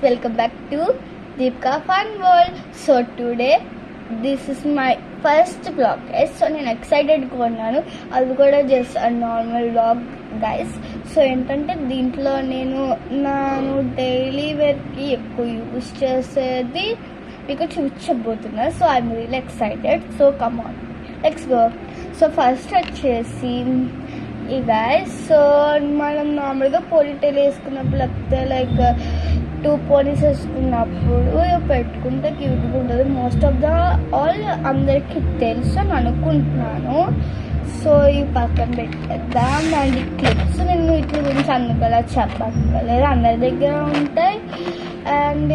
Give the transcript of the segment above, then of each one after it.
welcome back to Deepika Fun World. So today this is my first vlog guys. So నేను ఎక్సైటెడ్గా ఉన్నాను. అది కూడా just normal vlog guys. So ఏంటంటే దీంట్లో నేను డైలీ వేర్కి ఎక్కువ యూజ్ చేసేది మీకు చూపించబోతున్నా. So I'm real excited. So come on let's go. So first వచ్చేసి ఈ గైస్. సో మనం నార్మల్గా పోనీటైల్ వేసుకున్నప్పుడు లేకపోతే లైక్ 2 పోనీస్ వేసుకున్నప్పుడు పెట్టుకుంటే క్యూట్గా ఉంటుంది. మోస్ట్ ఆఫ్ ద ఆల్ అందరికీ తెలుసు అని అనుకుంటున్నాను. సో ఈ పక్కన పెట్టేద్దాం. అండ్ ఈ క్లిప్స్ నేను వీటి గురించి అందుకలా చెప్పక్కర్లేదు, అందరి దగ్గర ఉంటాయి. అండ్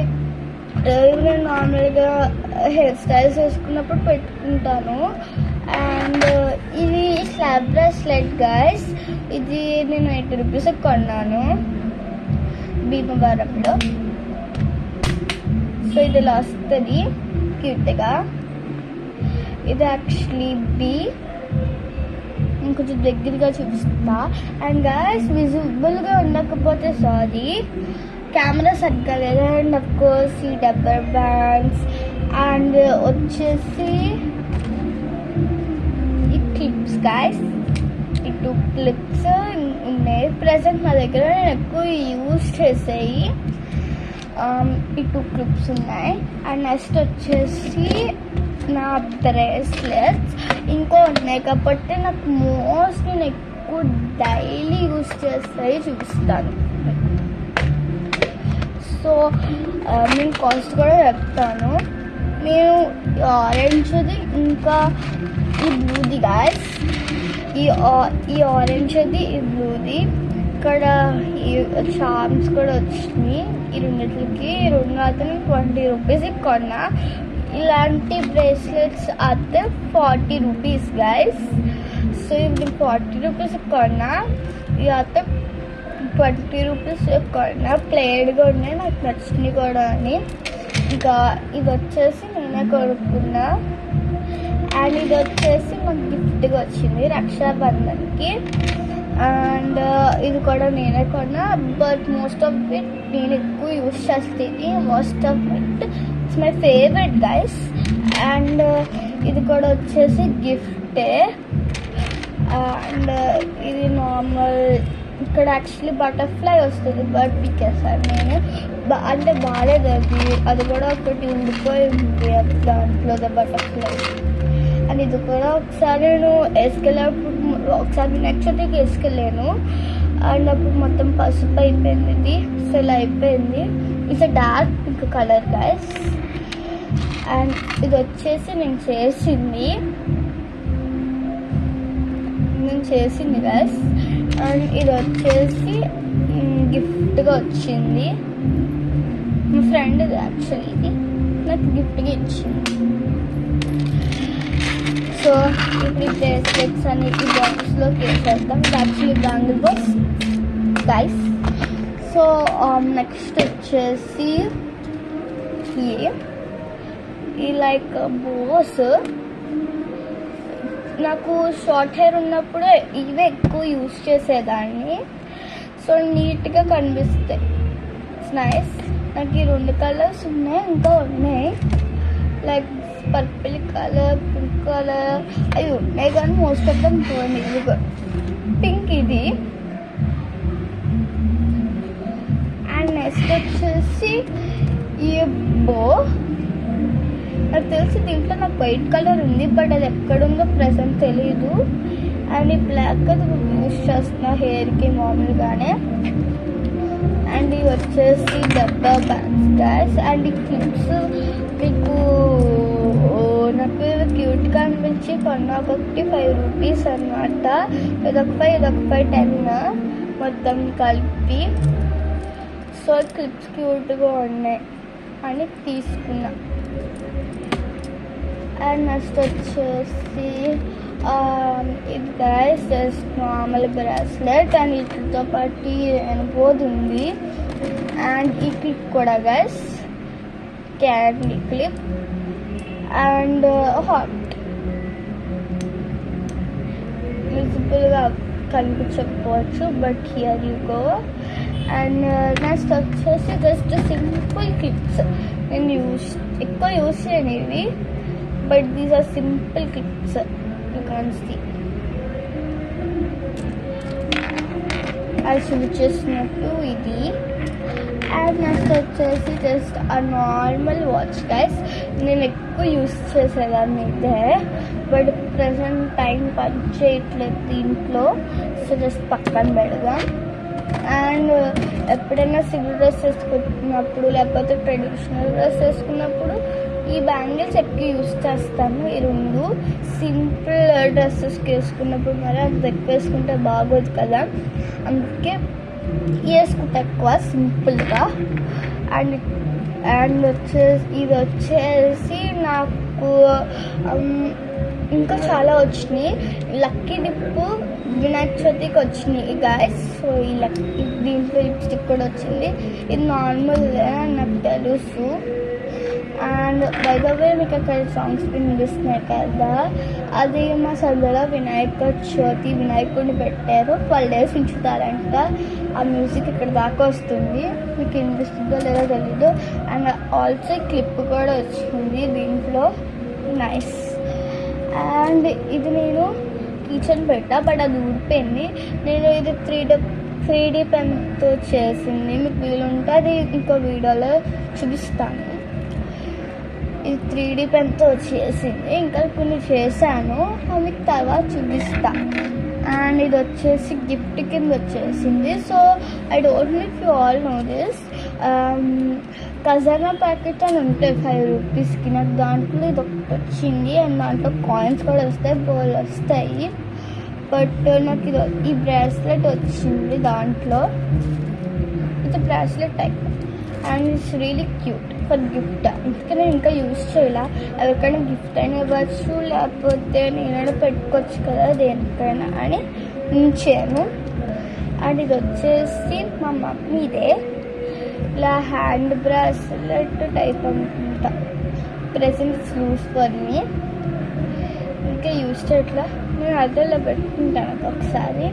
నేను నార్మల్గా హెయిర్ స్టైల్స్ వేసుకున్నప్పుడు పెట్టుకుంటాను. అండ్ ఇది స్లాబ్ బ్రాస్లెట్ గైస్. ఇది నేను 80 రూపీస్ కొన్నాను భీమవరంలో. సో ఇది ఇలా వస్తుంది క్యూట్గా. ఇది యాక్చువల్లీ ఇంకొంచెం దగ్గరగా చూపిస్తా. అండ్ గైస్ విజిబుల్గా ఉండకపోతే సారీ, కెమెరా సరిగ్గా లేదు. అండ్ అఫ్ కోర్స్ ఈ రబ్బర్ బ్యాండ్స్ అండ్ వచ్చేసి ఈ క్లిప్స్ గైస్. ఈ 2 క్లిప్స్ ఉన్నాయి ప్రజెంట్ నా దగ్గర. నేను ఎక్కువ యూజ్ చేసేవి ఈ 2 క్లిప్స్ ఉన్నాయి. అండ్ నెక్స్ట్ వచ్చేసి నా బ్రేస్లెట్స్ ఇంకో ఉన్నాయి కాబట్టి నాకు నేను ఎక్కువ డైలీ యూజ్ చేసేవి చూపిస్తాను. సో నేను కాస్ట్ కూడా చెప్తాను. నేను ఆరెంజ్ది ఇంకా ఈ బ్లూది గాయస్. ఈ ఆరెంజ్ది ఈ బ్లూది. ఇక్కడ ఈ చార్మ్స్ కూడా వచ్చినాయి. ఈ రెండిట్లకి 20 రూపీస్ కొన్నా. ఇలాంటి బ్రేస్లెట్స్ అయితే 40 రూపీస్ గైస్. సో ఇది 40 రూపీస్ కొన్నా. ఇది అయితే 20 రూపీస్ కొన్నా. ప్లేడ్గా ఉన్నాయి, నాకు నచ్చినవి కూడా అని. ఇంకా ఇది వచ్చేసి నేనే కొనుక్కున్నా. అండ్ ఇది వచ్చేసి మాకు గిఫ్ట్గా వచ్చింది రక్షాబంధన్కి. అండ్ ఇది కూడా నేనే కొన్నా. బట్ మోస్ట్ ఆఫ్ ఇట్ నేను ఎక్కువ యూజ్ చేస్తుంది. Most of it it's my favourite guys. And ఇది కూడా వచ్చేసి గిఫ్టే. అండ్ ఇది నార్మల్ ఇక్కడ యాక్చువల్లీ బటర్ఫ్లై వస్తుంది, బట్ పికేసాను నేను. అంటే బాగాలేదు అది కూడా ఒకటి ఉండిపోయింది దాంట్లో బటర్ఫ్లై. అండ్ ఇది కూడా ఒకసారి నేను వేసుకెళ్ళేప్పుడు ఒకసారి నెక్స్ట్ వేసుకెళ్ళాను. అండ్ అప్పుడు మొత్తం పసుపు అయిపోయింది. ఇది సెల్ అయిపోయింది. It's dark pink colour guys. And ఇది వచ్చేసి నేను చేసింది గైస్. అండ్ ఇది వచ్చేసి గిఫ్ట్గా వచ్చింది. మా ఫ్రెండ్ యాక్చువల్లీ ఇది నాకు గిఫ్ట్గా ఇచ్చింది. సో ఇప్పుడు ఈ బ్రేస్లెట్స్ అనేది ఈ బాక్స్లోకి వేసేద్దాం. Actually bangle box guys. So next వచ్చేసి ఈ లైక్ బోస్. నాకు షార్ట్ హెయిర్ ఉన్నప్పుడు ఇవే ఎక్కువ యూజ్ చేసేదాన్ని. సో నీట్గా కనిపిస్తాయి. It's nice. నాకు ఈ 2 కలర్స్ ఉన్నాయి, ఇంకా ఉన్నాయి like purple colour, pink colour అవి ఉన్నాయి. కానీ మోస్ట్ ఆఫ్ దమ్ పోయింది. ఇది పింక్ ఇది. అండ్ నెక్స్ట్ వచ్చేసి ఈ బో. నాకు తెలిసి దీంట్లో నాకు వైట్ కలర్ ఉంది, బట్ అది ఎక్కడుందో ప్రెసెంట్ తెలీదు. అండ్ ఈ బ్లాక్ అది యూజ్ చేస్తున్నా హెయిర్కి మామూలుగానే. అండ్ ఇవి వచ్చేసి డబ్బా బ్యాండ్స్ గైస్. అండ్ ఈ క్లిప్స్ మీకు నాకు ఇది క్యూట్గా అనిపించి కొన్నా. ఒకటి 5 రూపీస్ అనమాట. ఇదొక 5 10 మొత్తం కలిపి. సో క్లిప్స్ క్యూట్గా ఉన్నాయి అని తీసుకున్నా. అండ్ నెక్స్ట్ వచ్చేసి ఇది guys just normal bracelet. And వీటితో పాటు ఎనుపోదు ఉంది. అండ్ ఈ క్లిప్ కూడా గైస్ క్యాండీ క్లిప్. అండ్ హాట్ విజిబుల్గా కనిపించకపోవచ్చు, but here you go. And next వచ్చేసి జస్ట్ సింపుల్ క్లిప్స్. నేను ఎక్కువ యూస్ చేయను ఇవి, but these are simple clips. You can see అది చూపించేసినట్టు ఇది. అండ్ నెక్స్ట్ వచ్చేసి just a normal watch guys. నేను ఎక్కువ యూస్ చేసేదాన్ని ఇదే, బట్ ప్రజెంట్ టైం పని చేయట్లేదు దీంట్లో, సో జస్ట్ పక్కన పెడదాం. అండ్ ఎప్పుడైనా సివిల్ డ్రెస్ వేసుకున్నప్పుడు లేకపోతే ట్రెడిషనల్ డ్రెస్ వేసుకున్నప్పుడు ఈ బ్యాంగిల్స్ ఎక్కువ యూస్ చేస్తాను. ఈ రెండు సింపుల్ డ్రెస్సెస్కి వేసుకున్నప్పుడు మరి అంత ఎక్కువ వేసుకుంటే బాగోదు కదా, అందుకే వేసుకుంటా ఎక్కువ సింపుల్గా. అండ్ ఇది వచ్చేసి నాకు ఇంకా చాలా వచ్చినాయి. లక్కీ డిప్ వినాయక చవితికి వచ్చినాయి గాయస్. సో దీంట్లో లిప్స్టిక్ కూడా వచ్చింది. ఇది నార్మల్ నాకు తెలుసు. అండ్ బై ద వే మీకు అక్కడ సాంగ్స్ వినిపిస్తున్నాయి కదా, అది మా సందులో వినాయక చవితి వినాయకుడిని పెట్టారు. 12 days ఉంచుతారంట. ఆ మ్యూజిక్ ఇక్కడ దాకా వస్తుంది, మీకు వినిపిస్తుందో లేదో తెలీదు. అండ్ ఆల్సో క్లిప్ కూడా వచ్చింది దీంట్లో, నైస్. అండ్ ఇది నేను కిచెన్ పెట్టా, బట్ అది ఊడిపోయింది. నేను ఇది 3D పెన్తో చేసింది. మీకు వీలుంటే అది ఇంకో వీడియోలో చూపిస్తాను. ఇది 3D పెన్తో చేసింది, ఇంకా కొన్ని చేశాను, మీకు తర్వాత చూపిస్తాను. అండ్ ఇది వచ్చేసి గిఫ్ట్ కింద వచ్చేసింది. So I don't know if you all know this, ఖజానా ప్యాకెట్ అని ఉంటాయి 5 రూపీస్కి. నాకు దాంట్లో ఇది ఒకటి వచ్చింది. అండ్ దాంట్లో కాయిన్స్ కూడా వస్తాయి, బోల్ వస్తాయి. బట్ నాకు ఈ బ్రాస్లెట్ వచ్చింది దాంట్లో. ఇది bracelet type and it's really cute for gift. అందుకే నేను ఇంకా యూజ్ చేయాల. ఎవరికైనా గిఫ్ట్ అయినా ఇవ్వచ్చు, లేకపోతే నేనైనా పెట్టుకోవచ్చు కదా దేనికైనా అని ఉంచాను. అండ్ ఇది వచ్చేసి మా మమ్మీదే, ఇలా హ్యాండ్ బ్రాస్లెట్ టైప్ అనుకుంటా. Present it's use for me. ఇంకా యూజ్ చేయట్లా, నేను అదల్లో పెట్టుకుంటాను ఒకసారి.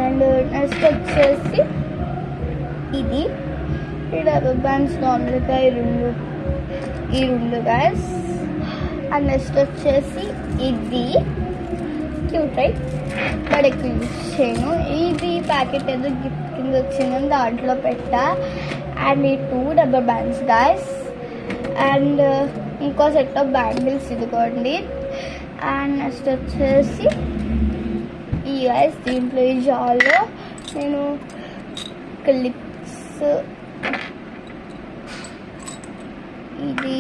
అండ్ నెక్స్ట్ వచ్చేసి ఇది రబ్బర్ బ్యాండ్స్ నార్మల్గా ఈ రెండు గాయస్. అండ్ నెక్స్ట్ వచ్చేసి ఇది క్యూట్ రైట్, బట్ ఎక్కువ యూజ్ చేయను. ఇది ప్యాకెట్ ఏదో గిఫ్ట్ కింద వచ్చిందని దాంట్లో పెట్టా. అండ్ ఈ 2 రబ్బర్ బ్యాండ్స్ గాయస్. అండ్ ఇంకో సెట్ ఆఫ్ బ్యాంగిల్స్ ఇదిగోండి. అండ్ నెక్స్ట్ వచ్చేసి ఈ గాయస్, దీంట్లో ఈ జాల్లో నేను క్లిప్స్ ఇది,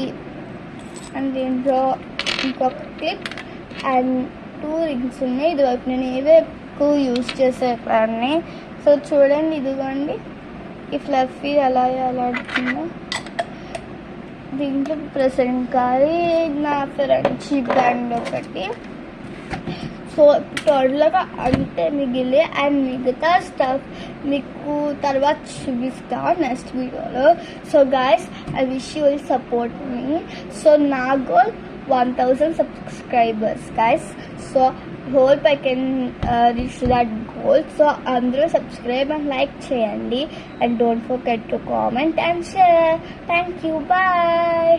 అండ్ దీంట్లో ఇంకొక క్లిప్ అండ్ 2 రింగ్స్ ఉన్నాయి. ఇదివరకు నేను ఏవే ఎక్కువ యూజ్ చేసేదాన్ని. సో చూడండి, ఇదిగోండి ఈ ఫ్లఫీ అలా అలాడుతుందో. దీంట్లో ప్రెసెంట్ కాదు, నా ఫ్రెండ్షిప్ బ్యాండ్ ఒకటి. సో టోటల్గా అంతే మిగిలి. అండ్ మిగతా స్టఫ్ మీకు తర్వాత చూపిస్తా నెక్స్ట్ వీడియోలో. So guys, I wish you will support me. So నా goal 1000 subscribers guys. So hope I can reach that goal. So అందరూ subscribe and like చేయండి. And don't forget to comment and share. Thank you. Bye.